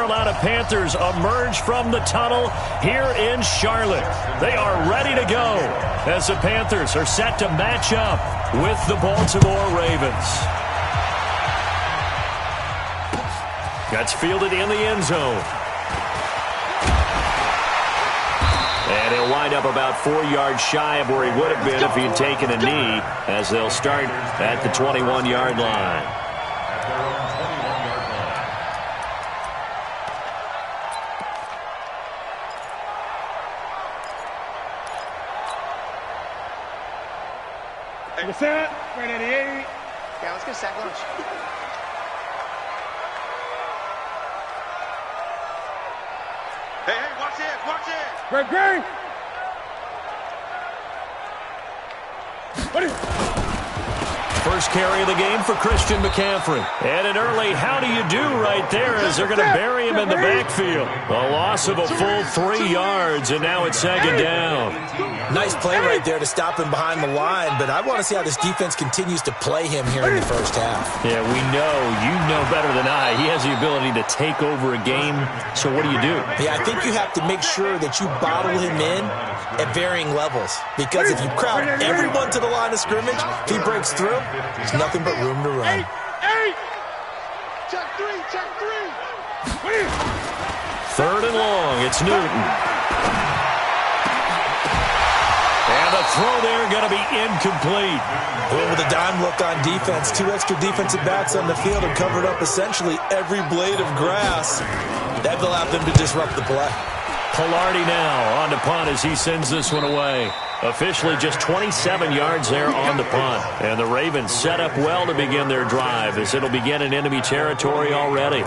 Carolina Panthers emerge from the tunnel here in Charlotte. They are ready to go as the Panthers are set to match up with the Baltimore Ravens. That's fielded in the end zone. And he'll wind up about 4 yards shy of where he would have been if he had taken a knee, as they'll start at the 21-yard line. Set, right at the 8. Yeah, let's get a sack lunch. Hey, watch it. Great. First carry of the game for Christian McCaffrey. And an early how do you do right there as they're going to bury him in the backfield. A loss of a full 3 yards, and now it's second down. Nice play right there to stop him behind the line, but I want to see how this defense continues to play him here in the first half. Yeah, we know. You know better than I. He has the ability to take over a game, so what do you do? Yeah, I think you have to make sure that you bottle him in at varying levels, because if you crowd everyone to the line of scrimmage, if he breaks through, there's nothing but room to run. Check three. Third and long, it's Newton. And the throw there going to be incomplete. With a dime look on defense, 2 extra defensive backs on the field have covered up essentially every blade of grass. That allowed them to disrupt the play. Pilardi now on the punt as he sends this one away. Officially just 27 yards there on the punt. And the Ravens set up well to begin their drive as it'll begin in enemy territory already.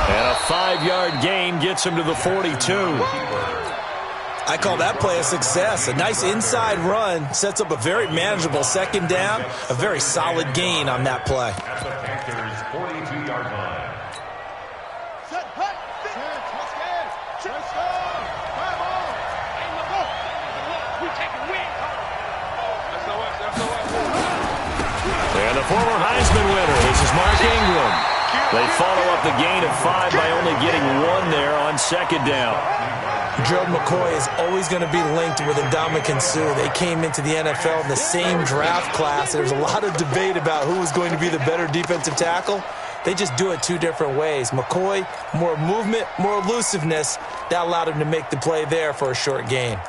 And a 5-yard gain gets him to the 42. I call that play a success. A nice inside run sets up a very manageable second down. A very solid gain on that play. At the Panthers' 42-yard line. Set, hut, sit. Let's go. Come on. Aim the ball. We take a win. Let's go. And the former Heisman winner, this is Mark Ingram. They follow up the gain of 5 by only getting 1 there on second down. Gerald McCoy is always going to be linked with Ndamukong Suh. They came into the NFL in the same draft class. There's a lot of debate about who was going to be the better defensive tackle. They just do it 2 different ways. McCoy, more movement, more elusiveness. That allowed him to make the play there for a short gain.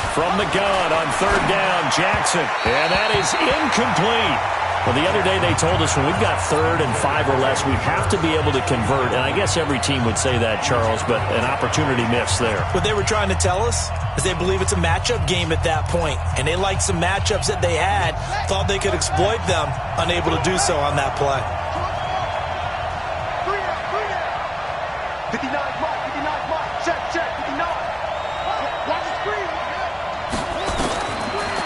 From the gun on third down, Jackson. And that is incomplete. Well, the other day they told us when we've got 3rd and 5 or less, we have to be able to convert. And I guess every team would say that, Charles, but an opportunity missed there. What they were trying to tell us is they believe it's a matchup game at that point. And they liked some matchups that they had, thought they could exploit them, unable to do so on that play. 59 mark, check, 59. Watch the screen.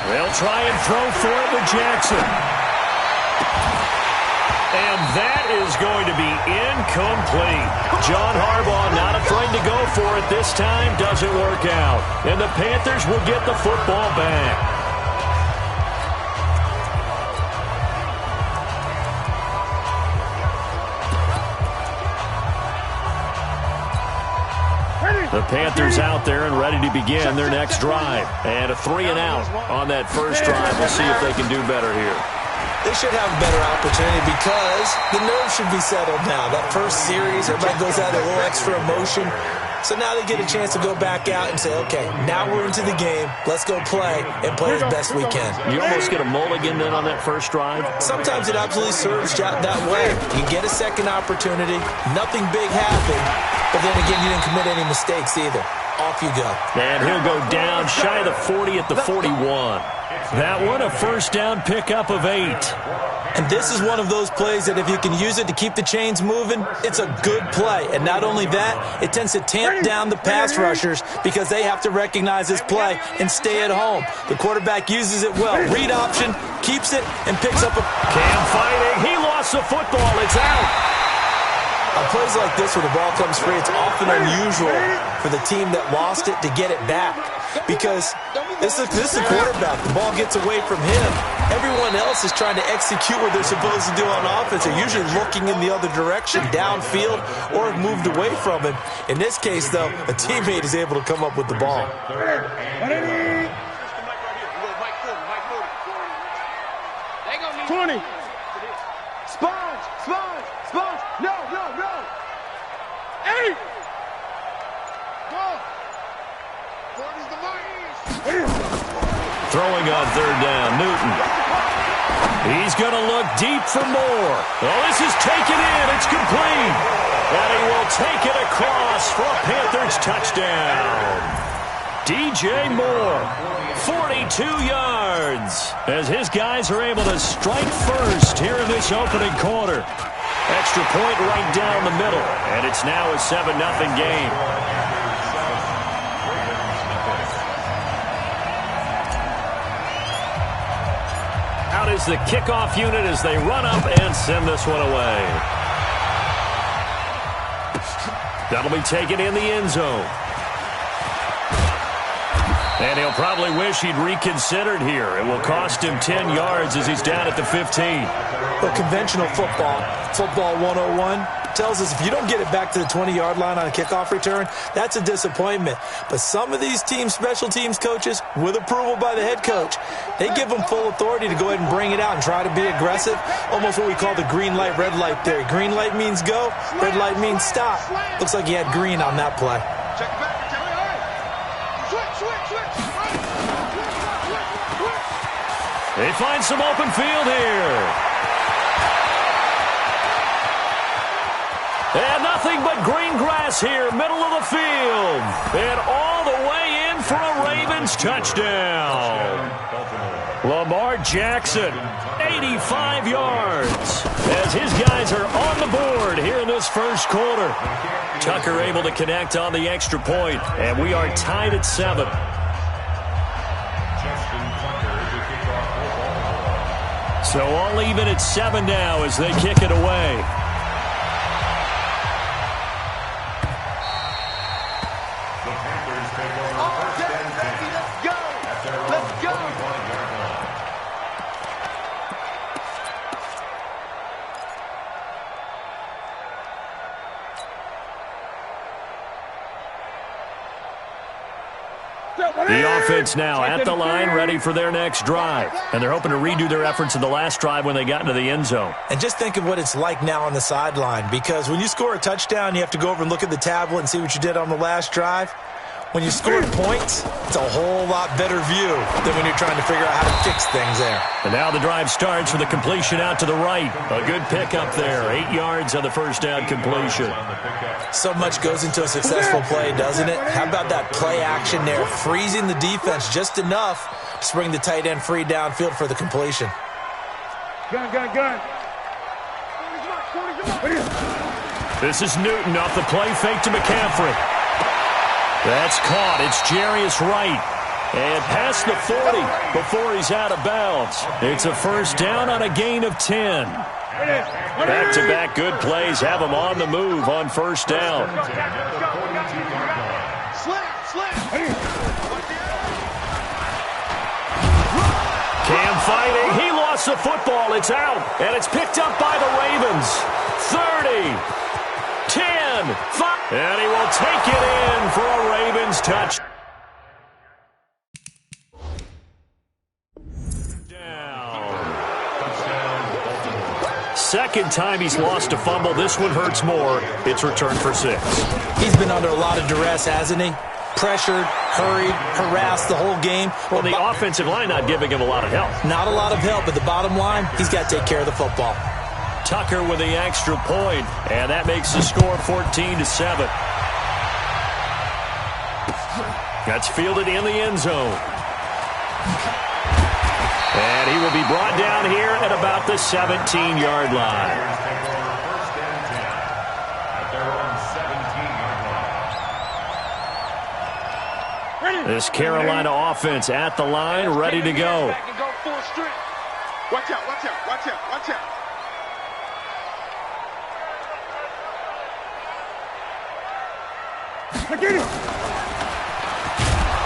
They'll try and throw for it with Jackson. And that is going to be incomplete. John Harbaugh not afraid to go for it this time. Doesn't work out. And the Panthers will get the football back. The Panthers out there and ready to begin their next drive. And a 3 and out on that first drive. We'll see if they can do better here. They should have a better opportunity because the nerves should be settled now. That first series, everybody goes out a little extra emotion. So now they get a chance to go back out and say, okay, now we're into the game. Let's go play and play as best we can. You almost get a mulligan then on that first drive? Sometimes it absolutely serves that way. You get a second opportunity. Nothing big happened. But then again, you didn't commit any mistakes either. off you go. And he'll go down shy of the 40 at the 41. That one, a first down pickup of 8. And this is one of those plays that if you can use it to keep the chains moving, it's a good play. And not only that, it tends to tamp down the pass rushers because they have to recognize this play and stay at home. The quarterback uses it well. Read option, keeps it, and picks up a... Cam fighting. He lost the football. It's out. On plays like this where the ball comes free, it's often unusual for the team that lost it to get it back because this is the quarterback. The ball gets away from him. Everyone else is trying to execute what they're supposed to do on offense. They're usually looking in the other direction, downfield, or have moved away from him. In this case, though, a teammate is able to come up with the ball. 20. Sponge. No. 8. Go. 40's the line. Throwing on third down, Newton. He's going to look deep for more. Well, this is taken in. It's complete. And he will take it across for a Panthers touchdown. DJ Moore, 42 yards, as his guys are able to strike first here in this opening quarter. Extra point right down the middle, and it's now a 7-0 game. Out is the kickoff unit as they run up and send this one away. That'll be taken in the end zone. And he'll probably wish he'd reconsidered here. It will cost him 10 yards as he's down at the 15. But conventional football 101, tells us if you don't get it back to the 20-yard line on a kickoff return, that's a disappointment. But some of these special teams coaches, with approval by the head coach, they give them full authority to go ahead and bring it out and try to be aggressive, almost what we call the green light, red light theory. Green light means go, red light means stop. Looks like he had green on that play. Check it back. They find some open field here. And nothing but green grass here, middle of the field. And all the way in for a Ravens touchdown. Lamar Jackson, 85 yards, as his guys are on the board here in this first quarter. Tucker able to connect on the extra point, and we are tied at 7. So all even at 7 now as they kick it away. The offense now at the line, ready for their next drive. And they're hoping to redo their efforts in the last drive when they got into the end zone. And just think of what it's like now on the sideline, because when you score a touchdown, you have to go over and look at the tablet and see what you did on the last drive. When you scored points, it's a whole lot better view than when you're trying to figure out how to fix things there. And now the drive starts with a completion out to the right. A good pickup there. 8 yards on the first down completion. So much goes into a successful play, doesn't it? How about that play action there? Freezing the defense just enough to bring the tight end free downfield for the completion. Gun. This is Newton off the play fake to McCaffrey. That's caught. It's Jarius Wright. And past the 40 before he's out of bounds. It's a first down on a gain of 10. Back-to-back good plays have him on the move on first down. Cam fighting. He lost the football. It's out. And it's picked up by the Ravens. 30. 10, 5, and he will take it in for a Ravens touch. Second time he's lost a fumble. This one hurts more. It's returned for 6. He's been under a lot of duress, hasn't he? Pressured, hurried, harassed the whole game. Well, the offensive line not giving him a lot of help. Not a lot of help, but the bottom line, he's got to take care of the football. Tucker with the extra point, and that makes the score 14-7. That's fielded in the end zone. And he will be brought down here at about the 17-yard line. This Carolina offense at the line, ready to go. Watch out, watch out, watch out, watch out.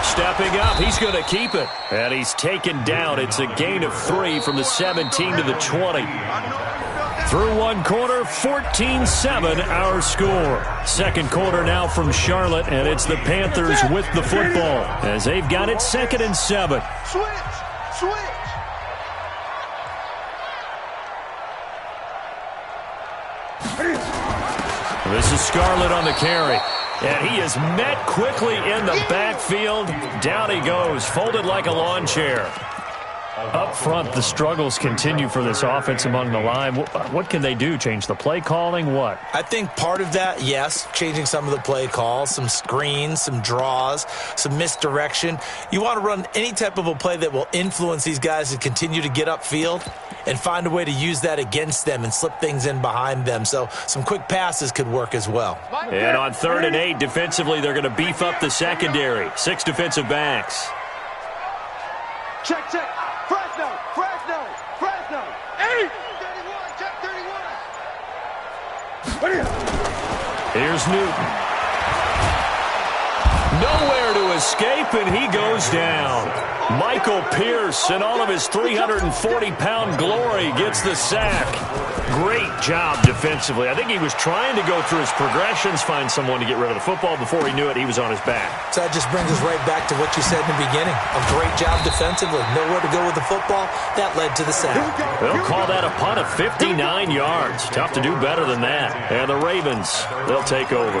Stepping up, he's going to keep it. And he's taken down. It's a gain of 3 from the 17 to the 20. Through one quarter, 14-7 our score. Second quarter now from Charlotte, and it's the Panthers with the football as they've got it 2nd and 7. Switch. This is Scarlett on the carry. And he is met quickly in the backfield. Down he goes, folded like a lawn chair. Up front, the struggles continue for this offense among the line. What can they do? Change the play calling? What? I think part of that, yes, changing some of the play calls, some screens, some draws, some misdirection. You want to run any type of a play that will influence these guys to continue to get upfield and find a way to use that against them and slip things in behind them. So some quick passes could work as well. And on 3rd and 8, defensively, they're going to beef up the secondary. 6 defensive backs. Check. Fresno. 8. 31, check 31. Here's Newton. Nowhere to escape, and he goes down. Michael Pierce, in all of his 340-pound glory, gets the sack. Great job defensively. I think he was trying to go through his progressions, find someone to get rid of the football. Before he knew it, he was on his back. So that just brings us right back to what you said in the beginning. A great job defensively. Nowhere to go with the football. That led to the sack. They'll call that a punt of 59 yards. Tough to do better than that. And the Ravens, they'll take over.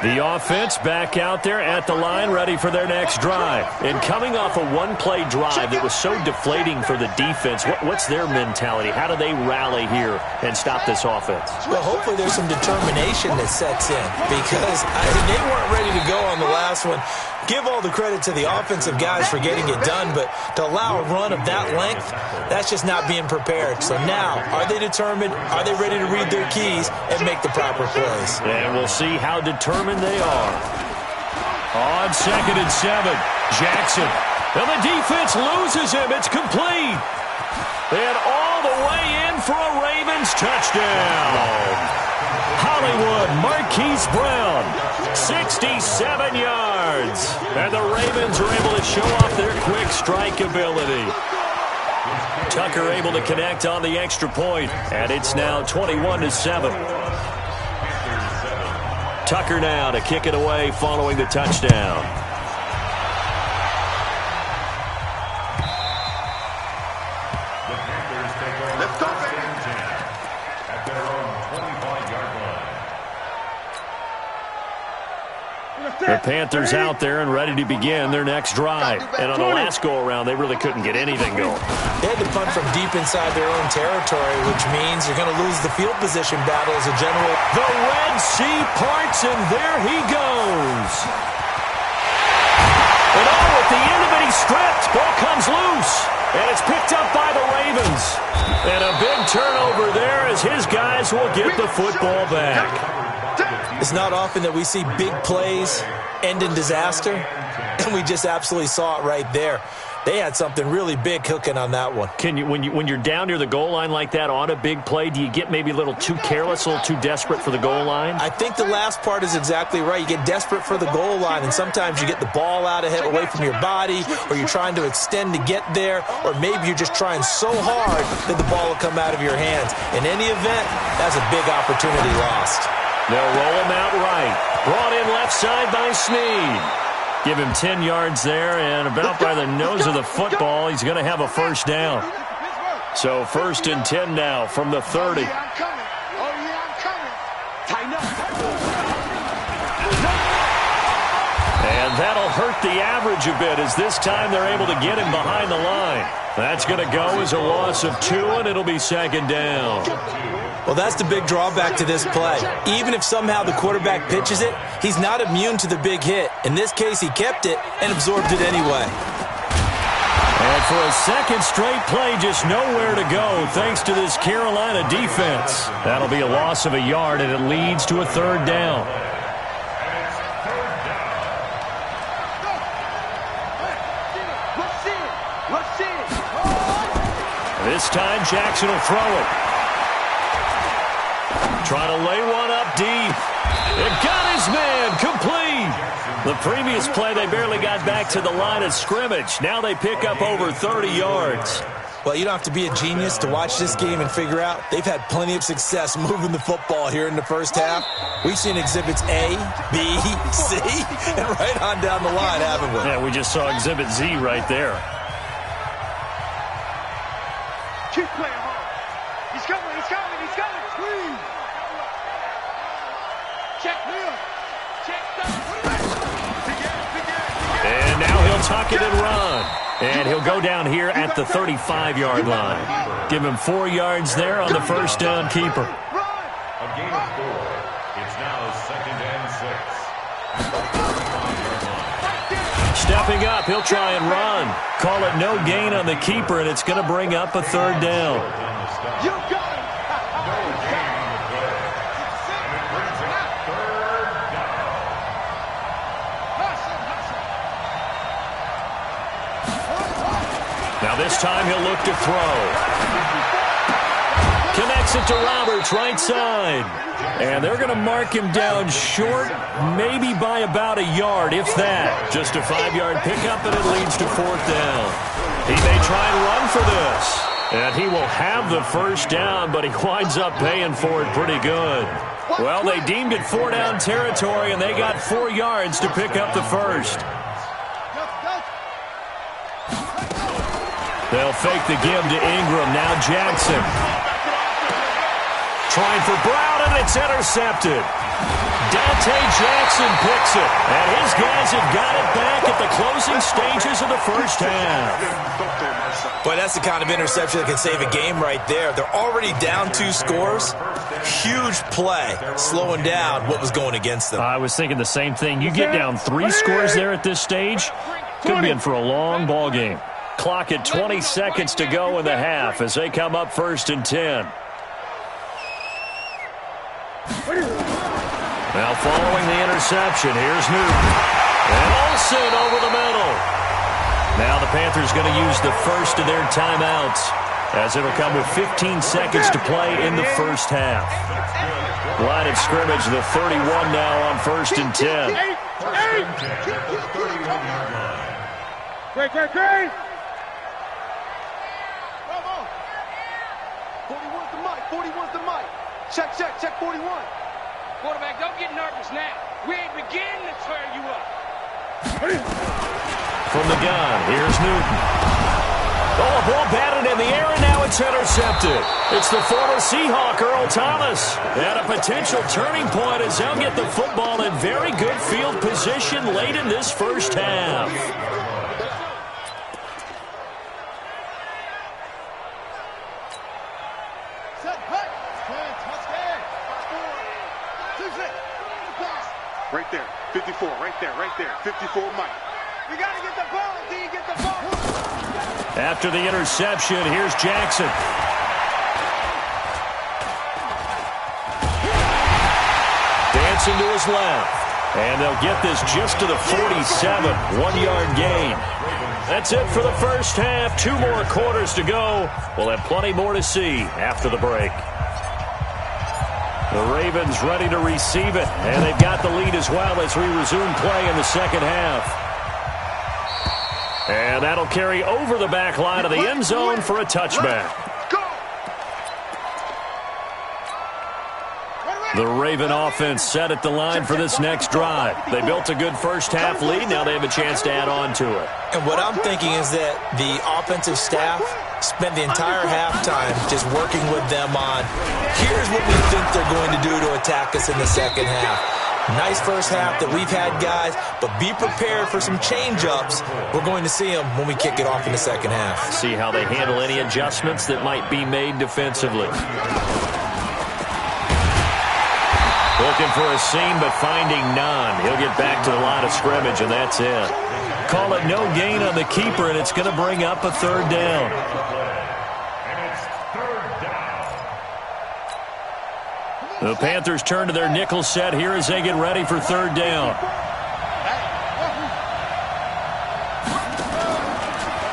The offense back out there at the line, ready for their next drive. And coming off a one-play drive that was so deflating for the defense, what's their mentality? How do they rally here and stop this offense? Well, hopefully there's some determination that sets in because they weren't ready to go on the last one. Give all the credit to the offensive guys for getting it done, but to allow a run of that length, that's just not being prepared. So now, are they determined? Are they ready to read their keys and make the proper plays? And we'll see how determined they are. On 2nd and 7, Jackson. And the defense loses him. It's complete. And all the way in for a Ravens touchdown. Hollywood Marquise Brown, 67 yards. And the Ravens are able to show off their quick strike ability. Tucker able to connect on the extra point, and it's now 21-7. Tucker now to kick it away following the touchdown. The Panthers out there and ready to begin their next drive. And on the last go-around, they really couldn't get anything going. They had to punt from deep inside their own territory, which means you're going to lose the field position battle as a general. The Red Sea parts, and there he goes. And at the end of it, he's stripped. Ball comes loose. And it's picked up by the Ravens. And a big turnover there as his guys will get the football back. It's not often that we see big plays end in disaster, and we just absolutely saw it right there. They had something really big cooking on that one. Can you, when you're down near the goal line like that on a big play, do you get maybe a little too careless, a little too desperate for the goal line? I think the last part is exactly right. You get desperate for the goal line, and sometimes you get the ball out ahead, away from your body, or you're trying to extend to get there, or maybe you're just trying so hard that the ball will come out of your hands. In any event, that's a big opportunity lost. They'll roll him out right. Brought in left side by Snead. Give him 10 yards there, and about by the nose of the football, he's going to have a first down. So 1st and 10 now from the 30. And that'll hurt the average a bit as this time they're able to get him behind the line. That's going to go as a loss of 2, and it'll be second down. Well, that's the big drawback to this play. Even if somehow the quarterback pitches it, he's not immune to the big hit. In this case, he kept it and absorbed it anyway. And for a second straight play, just nowhere to go thanks to this Carolina defense. That'll be a loss of a yard, and it leads to a third down. This time, Jackson will throw it. Trying to lay one up deep. It got his man complete. The previous play, they barely got back to the line of scrimmage. Now they pick up over 30 yards. Well, you don't have to be a genius to watch this game and figure out they've had plenty of success moving the football here in the first half. We've seen exhibits A, B, C, and right on down the line, haven't we? Yeah, we just saw exhibit Z right there. Keep playing hard. He's coming, he's coming, he's coming. Squeeze. Check him. Check that. And now he'll tuck it and run. And he'll go down here at the 35-yard line. Give him 4 yards there on the first down keeper. A gain of 4. It's now second and 6. Stepping up, he'll try and run. Call it no gain on the keeper, and it's going to bring up a third down. You got it. No gain on the play. And it brings it third down. Now this time he'll look to throw. Connects it to Roberts, right side. And they're going to mark him down short, maybe by about a yard, if that. Just a 5-yard pickup, and it leads to fourth down. He may try and run for this. And he will have the first down, but he winds up paying for it pretty good. Well, they deemed it 4-down territory, and they got 4 yards to pick up the first. They'll fake the give to Ingram. Now Jackson. Trying for Brown, and it's intercepted. Dante Jackson picks it, and his guys have got it back at the closing stages of the first half. Boy, that's the kind of interception that can save a game right there. They're already down 2 scores. Huge play, slowing down what was going against them. I was thinking the same thing. You get down 3 scores there at this stage, could be in for a long ball game. Clock at 20 seconds to go in the half as they come up first and 10. Now following the interception, here's Newton. And Olsen over the middle. Now the Panthers going to use the first of their timeouts as it'll come with 15 seconds to play in the first half. Line of scrimmage, the 31 now on first and 10. Great. 41's the mic. 41's the mic. Check 41. Quarterback, don't get nervous now. We ain't beginning to tear you up. From the gun, here's Newton. Oh, a ball batted in the air, and now it's intercepted. It's the former Seahawk, Earl Thomas. At a potential turning point as they'll get the football in very good field position late in this first half. Right there, 54, right there, 54 Mike. We got to get the ball, D, get the ball. After the interception, here's Jackson. Dancing to his left. And they'll get this just to the 47, 1-yard gain. That's it for the first half. 2 more quarters to go. We'll have plenty more to see after the break. The Ravens ready to receive it, and they've got the lead as well as we resume play in the second half. And that'll carry over the back line of the end zone for a touchback. The Raven offense set at the line for this next drive. They built a good first half lead. Now they have a chance to add on to it. And what I'm thinking is that the offensive staff spent the entire halftime just working with them on, here's what we think they're going to do to attack us in the second half. Nice first half that we've had, guys, but be prepared for some change-ups. We're going to see them when we kick it off in the second half. See how they handle any adjustments that might be made defensively. Looking for a seam, but finding none. He'll get back to the line of scrimmage, and that's it. Call it no gain on the keeper, and it's going to bring up a third down. The Panthers turn to their nickel set here as they get ready for third down.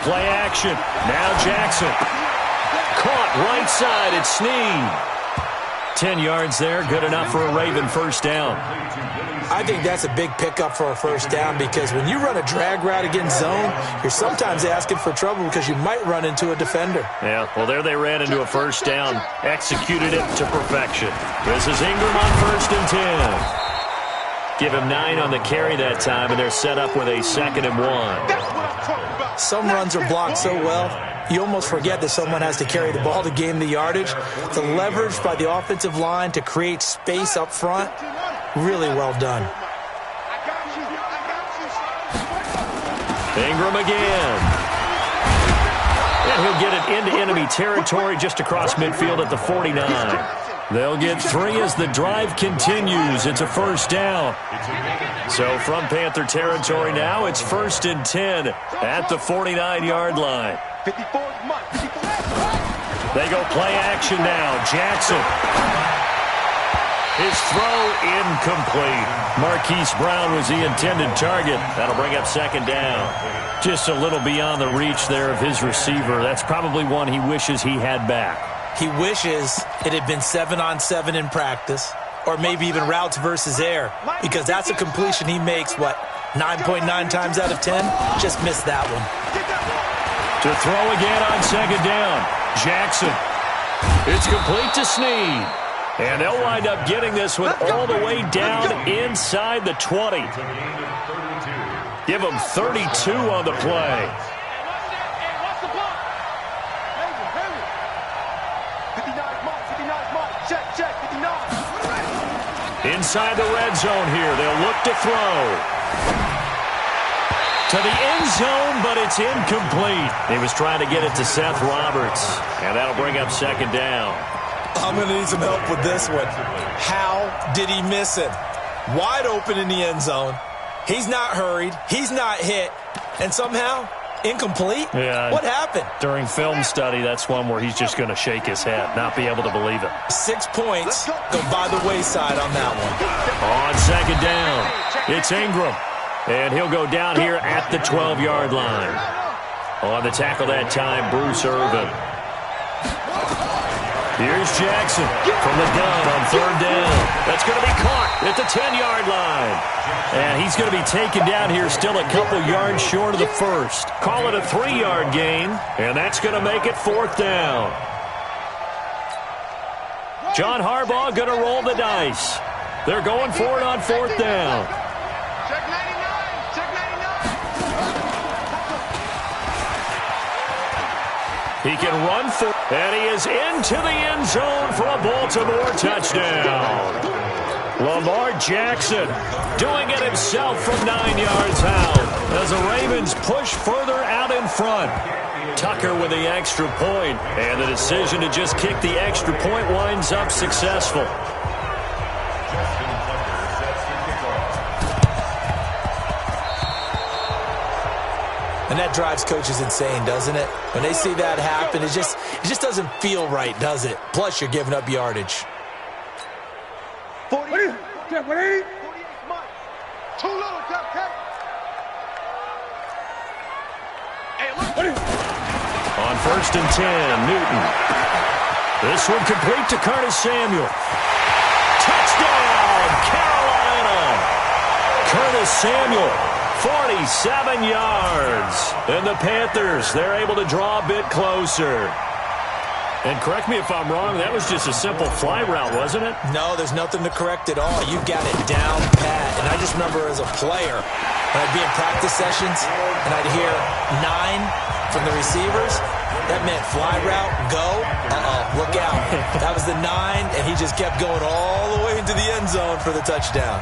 Play action. Now Jackson. Caught right side. It's Snead. 10 yards there. Good enough for a Raven first down. I think that's a big pickup for a first down because when you run a drag route against zone, you're sometimes asking for trouble because you might run into a defender. Yeah, well, there they ran into a first down. Executed it to perfection. This is Ingram on 1st and 10. Give him 9 on the carry that time, and they're set up with a 2nd and 1. Some runs are blocked so well, you almost forget that someone has to carry the ball to gain the yardage. The leverage by the offensive line to create space up front, really well done. Ingram again. And he'll get it into enemy territory just across midfield at the 49. They'll get 3 as the drive continues. It's a first down. So from Panther territory now, it's 1st and 10 at the 49-yard line. They go play action now. Jackson. His throw incomplete. Marquise Brown was the intended target. That'll bring up 2nd down. Just a little beyond the reach there of his receiver. That's probably one he wishes he had back. He wishes it had been 7-on-7 in practice, or maybe even routes versus air, because that's a completion he makes, 9.9 times out of 10? Just missed that one. To throw again on 2nd down. Jackson. It's complete to Snead. And they'll wind up getting this one all the way down inside the 20. Give them 32 on the play. Inside the red zone here. They'll look to throw. To the end zone, but it's incomplete. He was trying to get it to Seth Roberts. And that'll bring up 2nd down. I'm going to need some help with this one. How did he miss it? Wide open in the end zone. He's not hurried. He's not hit. And somehow, incomplete? Yeah. What happened? During film study, that's one where he's just going to shake his head, not be able to believe it. 6 points go by the wayside on that one. On 2nd down, it's Ingram. And he'll go down here at the 12-yard line. On the tackle that time, Bruce Irvin. Here's Jackson from the gun on 3rd down. That's going to be caught at the 10-yard line. And he's going to be taken down here still a couple yards short of the first. Call it a 3-yard gain, and that's going to make it 4th down. John Harbaugh going to roll the dice. They're going for it on 4th down. Check 99. Check 99. He can run for, and he is into the end zone for a Baltimore touchdown. Lamar Jackson doing it himself from 9 yards out as the Ravens push further out in front. Tucker with the extra point, and the decision to just kick the extra point winds up successful. And that drives coaches insane, doesn't it? When they see that happen, it just doesn't feel right, does it? Plus, you're giving up yardage. 48. Too little, Cupcake. Hey, look. On 1st and 10, Newton. This one complete to Curtis Samuel. Touchdown, Carolina! Curtis Samuel, 47 yards. And the Panthers, they're able to draw a bit closer. And correct me if I'm wrong, that was just a simple fly route, wasn't it? No, there's nothing to correct at all. You got it down pat. And I just remember as a player, when I'd be in practice sessions, and I'd hear 9, from the receivers, that meant fly route, go, look out. That was the 9, and he just kept going all the way into the end zone for the touchdown.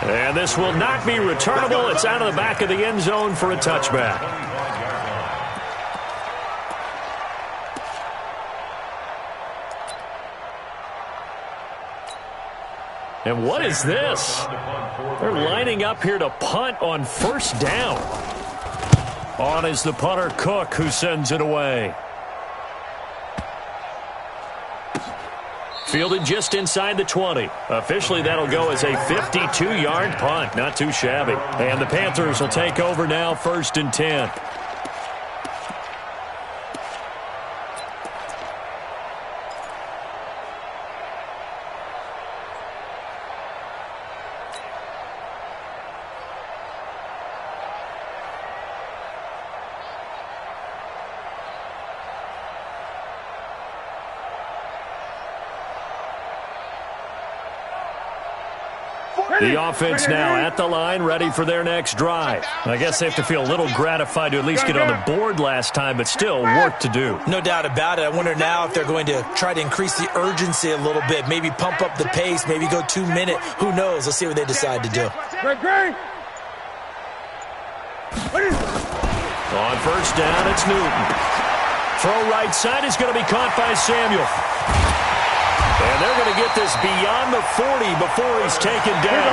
And this will not be returnable. It's out of the back of the end zone for a touchback. And what is this? They're lining up here to punt on first down. On is the punter, Cook, who sends it away. Fielded just inside the 20. Officially, that'll go as a 52-yard punt. Not too shabby. And the Panthers will take over now, 1st and 10. The offense now at the line, ready for their next drive. I guess they have to feel a little gratified to at least get on the board last time, but still work to do. No doubt about it. I wonder now if they're going to try to increase the urgency a little bit, maybe pump up the pace, maybe go 2 minute. Who knows? Let's see what they decide to do. On first down, it's Newton. Throw right side is going to be caught by Samuel. And they're going to get this beyond the 40 before he's taken down.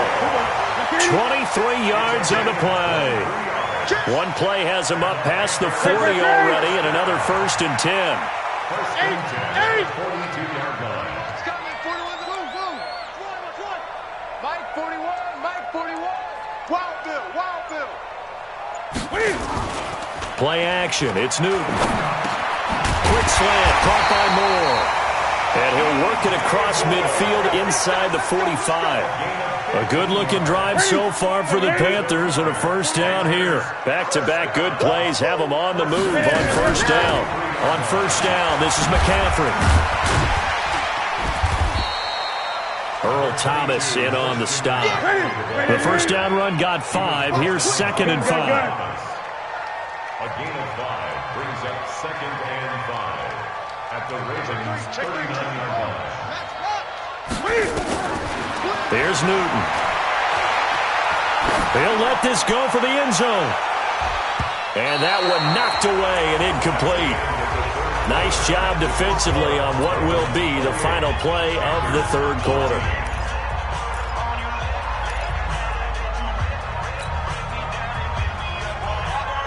23 yards on the play. One play has him up past the 40 already, and another 1st and 10. 42-yard line. Mike 41, Mike 41. Wild Bill. Play action. It's Newton. Quick slant, caught by Moore. And he'll work it across midfield inside the 45. A good-looking drive so far for the Panthers and a first down here. Back-to-back good plays have them on the move on first down. On first down, this is McCaffrey. Earl Thomas in on the stop. The first down run got 5. Here's 2nd and 5. A gain of 5 brings up 2nd and 5. At the Ravens' 39-yard line. There's Newton. They'll let this go for the end zone. And that one knocked away and incomplete. Nice job defensively on what will be the final play of the 3rd quarter.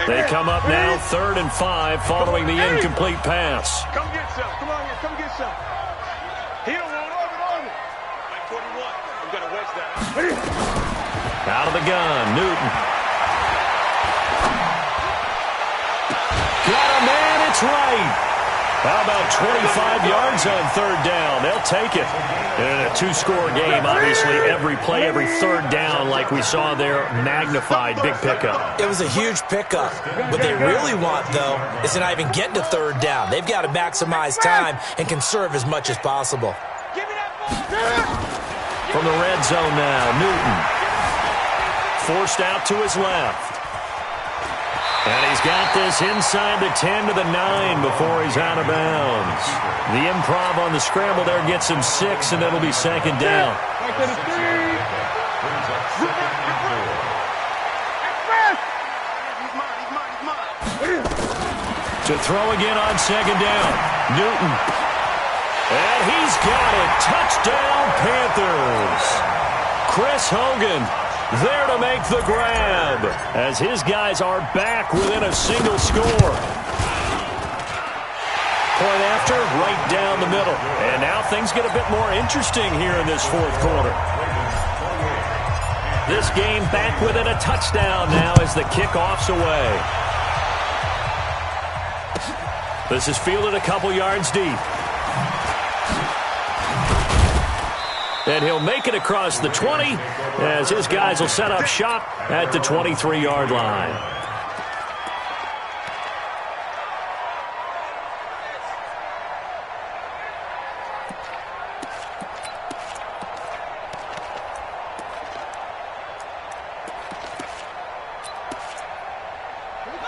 They come up now 3rd and 5 following the incomplete pass. Come get some. Come on here. Come get some. He don't want on it. Mike 41. We got to wedge that. Out of the gun, Newton. Got a man, it's right. How about 25 yards on 3rd down? They'll take it. In a 2-score game, obviously, every play, every 3rd down, like we saw there, magnified, big pickup. It was a huge pickup. What they really want, though, is to not even get to 3rd down. They've got to maximize time and conserve as much as possible. From the red zone now, Newton. Forced out to his left. And he's got this inside the 10 to the 9 before he's out of bounds. The improv on the scramble there gets him 6, and it'll be 2nd down. To throw again on 2nd down. Newton. And he's got it. Touchdown, Panthers. Chris Hogan there to make the grab as his guys are back within a single score. Point after, right down the middle. And now things get a bit more interesting here in this 4th quarter. This game back within a touchdown now as the kickoff's away. This is fielded a couple yards deep. And he'll make it across the 20 as his guys will set up shop at the 23-yard line.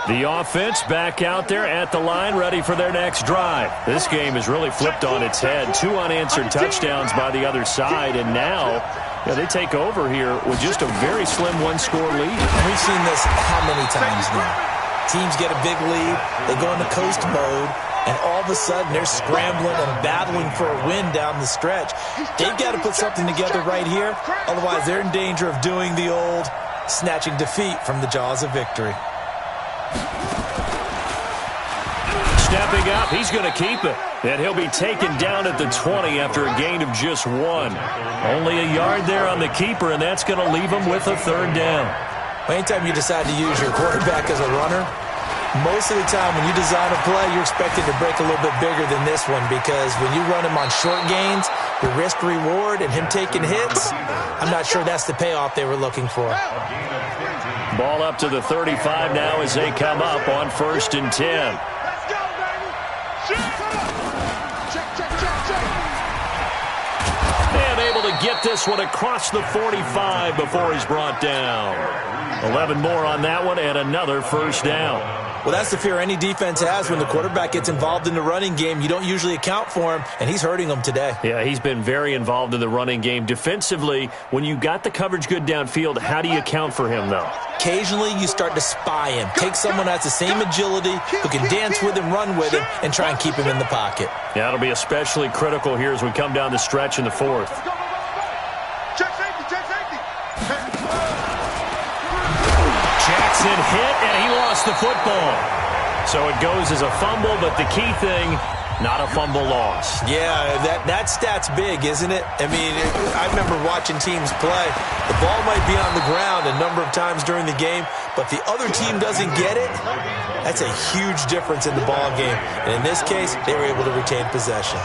The offense back out there at the line, ready for their next drive. This game is really flipped on its head. 2 unanswered touchdowns by the other side, and now they take over here with just a very slim one-score lead. And we've seen this how many times now? Teams get a big lead, they go into coast mode, and all of a sudden they're scrambling and battling for a win down the stretch. They've got to put something together right here, otherwise they're in danger of doing the old snatching defeat from the jaws of victory. Stepping up, he's going to keep it. And he'll be taken down at the 20 after a gain of just 1. Only a yard there on the keeper, and that's going to leave him with a 3rd down. Anytime you decide to use your quarterback as a runner, most of the time when you design a play, you're expected to break a little bit bigger than this one, because when you run him on short gains, the risk-reward and him taking hits, I'm not sure that's the payoff they were looking for. Ball up to the 35 now as they come up on 1st and 10. And able to get this one across the 45 before he's brought down. 11 more on that one and another 1st down. Well, that's the fear any defense has when the quarterback gets involved in the running game. You don't usually account for him, and he's hurting them today. Yeah, he's been very involved in the running game. Defensively, when you got the coverage good downfield, how do you account for him, though? Occasionally, you start to spy him. Take someone that has the same agility, who can dance with him, run with him, and try and keep him in the pocket. Yeah, it'll be especially critical here as we come down the stretch in the 4th. Jackson hit, and he lost the football. So it goes as a fumble, but the key thing, not a fumble loss. Yeah, that stat's big, isn't it? I mean, I remember watching teams play. The ball might be on the ground a number of times during the game, but the other team doesn't get it. That's a huge difference in the ball game. And in this case, they were able to retain possession.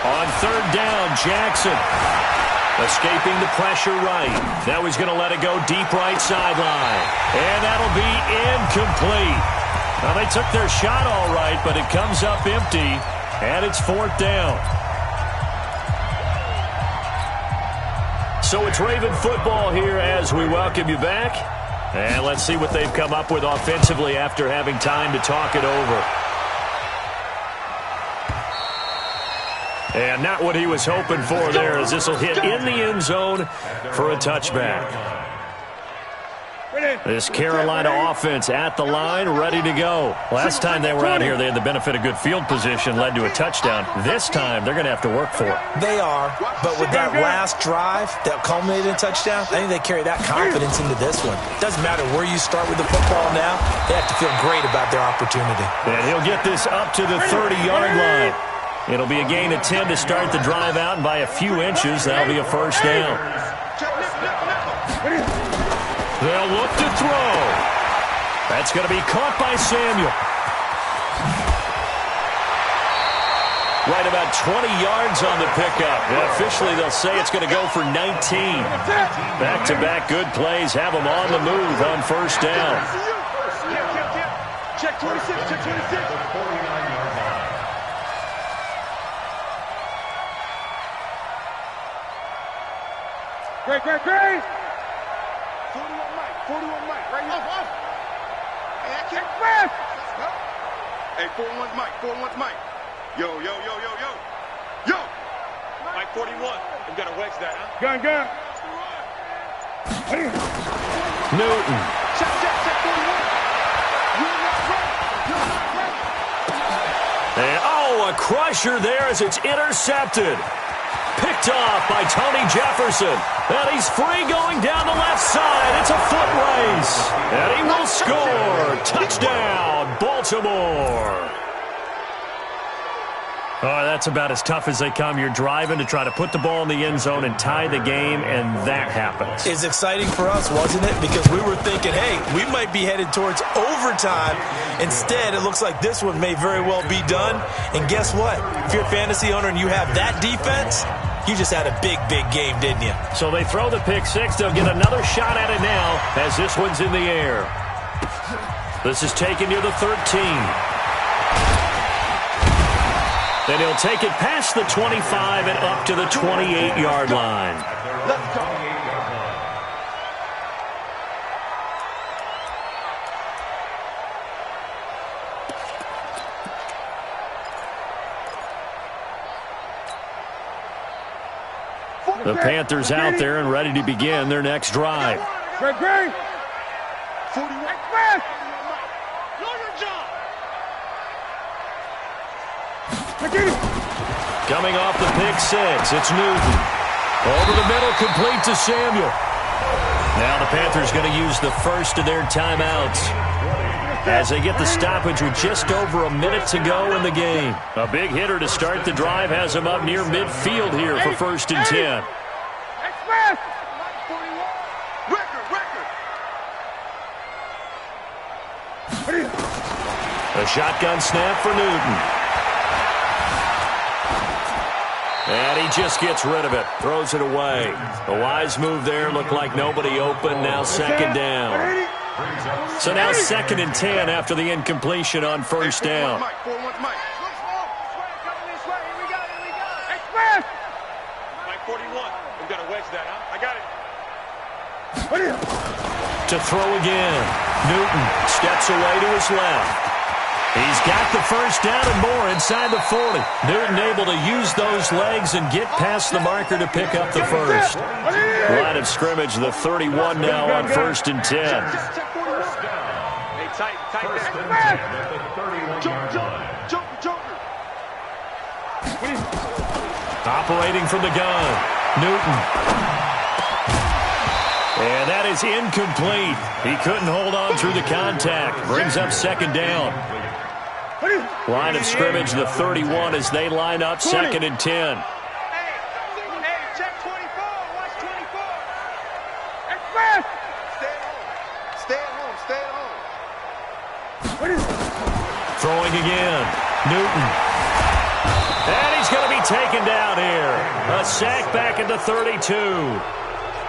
On 3rd down, Jackson escaping the pressure right. Now he's going to let it go deep right sideline. And that'll be incomplete. Now they took their shot all right, but it comes up empty, and it's 4th down. So it's Raven football here as we welcome you back. And let's see what they've come up with offensively after having time to talk it over. And not what he was hoping for there, as this will hit in the end zone for a touchback. This Carolina offense at the line, ready to go. Last time they were out here, they had the benefit of good field position, led to a touchdown. This time, they're going to have to work for it. They are, but with that last drive that culminated in a touchdown, I think they carry that confidence into this one. Doesn't matter where you start with the football now, they have to feel great about their opportunity. And he'll get this up to the 30-yard line. It'll be a gain of 10 to start the drive out, and by a few inches, that'll be a 1st down. They'll look to throw. That's going to be caught by Samuel. Right about 20 yards on the pickup. And officially, they'll say it's going to go for 19. Back-to-back good plays have them on the move on 1st down. Check 26, check 26. Great. 41 Mike, right here. Hey, I can't press. Let's go. Hey, 41's Mike. Yo. Mike 41. You gotta wedge that, huh? Gun. Newton. Check 41. And, a crusher there as it's intercepted. Picked off by Tony Jefferson. And he's free going down the left side. It's a foot race. And he will score. Touchdown, Baltimore. Oh, that's about as tough as they come. You're driving to try to put the ball in the end zone and tie the game, and that happens. It's exciting for us, wasn't it? Because we were thinking, hey, we might be headed towards overtime. Instead, it looks like this one may very well be done. And guess what? If you're a fantasy owner and you have that defense, you just had a big game, didn't you? So they throw the pick six. They'll get another shot at it now as this one's in the air. This is taken near the 13. Then he'll take it past the 25 and up to the 28-yard line. Let's go. The Panthers out there and ready to begin their next drive. Great. 41. Express. Know your job. Coming off the pick six, it's Newton. Over the middle, complete to Samuel. Now the Panthers going to use the first of their timeouts as they get the stoppage with just over a minute to go in the game. A big hitter to start the drive has him up near midfield here for 1st and 10. Express. Record. A shotgun snap for Newton. And he just gets rid of it, throws it away. A wise move there, looked like nobody open, now 2nd down. So now 2nd and 10 after the incompletion on 1st down. Mike 41. We got to wedge that, huh? I got it. To throw again. Newton steps away to his left. He's got the 1st down and more inside the 40. Newton able to use those legs and get past the marker to pick up the 1st. Line of scrimmage, the 31 now on 1st and 10. Hey, tight there. Joker. Operating from the gun. Newton. And that is incomplete. He couldn't hold on through the contact. Brings up 2nd down. Line of scrimmage, the 31 as they line up 2nd and 10. Hey, check 24. Watch 24. Express. Stay at home. Throwing again. Newton. And he's going to be taken down here. A sack back at the 32.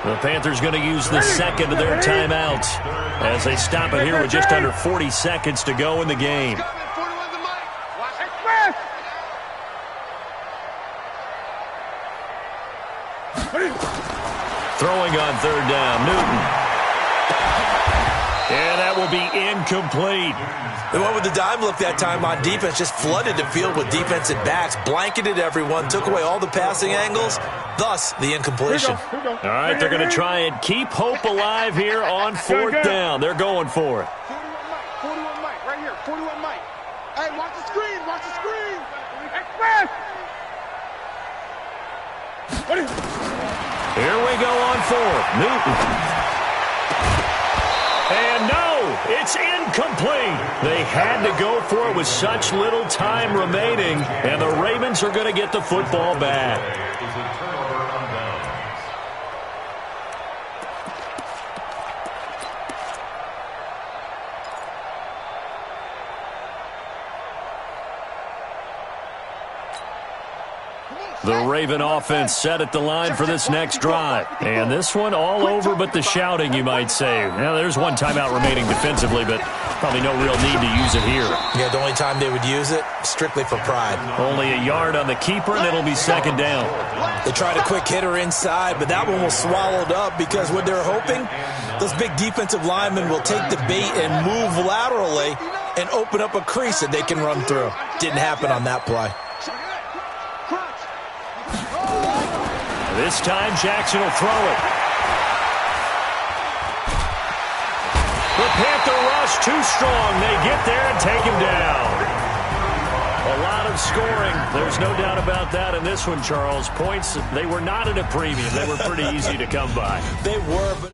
The Panthers going to use the 2nd of their timeouts as they stop it here with just under 40 seconds to go in the game. Throwing on 3rd down, Newton. And that will be incomplete. They went with the dime look that time on defense, just flooded the field with defensive backs, blanketed everyone, took away all the passing angles, thus the incompletion. All right, they're going to try and keep hope alive here on 4th down. They're going for it. 41 Mike, right here, 41 Mike. Hey, watch the screen. Express. Here we go on 4th. Newton. And no, it's incomplete. They had to go for it with such little time remaining, and the Ravens are going to get the football back. The Raven offense set at the line for this next drive. And this one all over but the shouting, you might say. Now, there's one timeout remaining defensively, but probably no real need to use it here. Yeah, the only time they would use it, strictly for pride. Only a yard on the keeper, and it'll be 2nd down. They tried a quick hitter inside, but that one was swallowed up because what they're hoping, those big defensive linemen will take the bait and move laterally and open up a crease that they can run through. Didn't happen on that play. This time, Jackson will throw it. The Panther rush too strong. They get there and take him down. A lot of scoring. There's no doubt about that in this one, Charles. Points, they were not at a premium. They were pretty easy to come by. They were, but